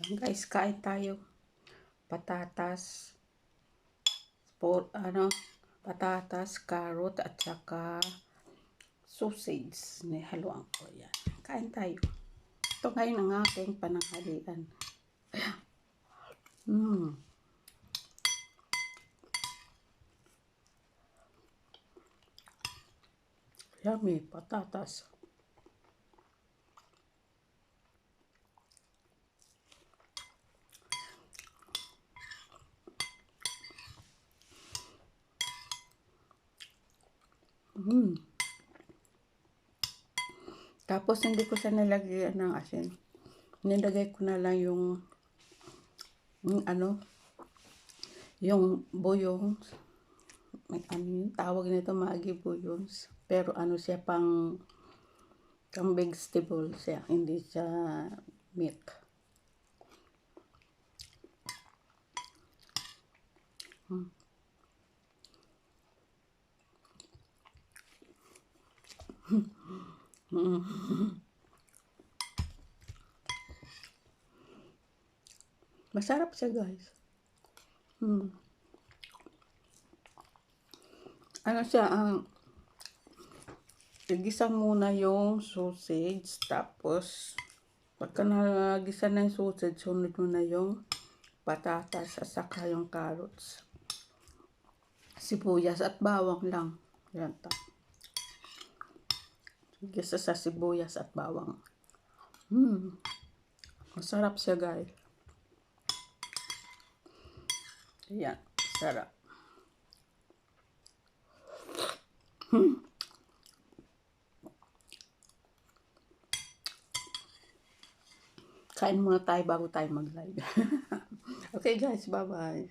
Guys, kain tayo. Patatas, patatas, carrot, at saka sausage. Nihaluan ko yan. Kain tayo. Ito ngayon ang aking pananghalian. Yummy, patatas. Tapos hindi ko siya nilagyan ng asin. Nilagay ko na lang yung yung bouillons. Yung tawag nito Maggi bouillons. Pero siya pang vegetable siya, hindi siya meat. Masarap siya, guys. Igisa muna yung sausage, tapos pagka nagisa na yung sausage, sunod mo na yung patatas at saka yung carrots, sibuyas at bawang lang. Yan ta. Gisa sa sibuyas at bawang. Masarap siya, guys. Yan, sarap. Kain muna tayo bago tayo mag-live. Okay, guys, bye-bye.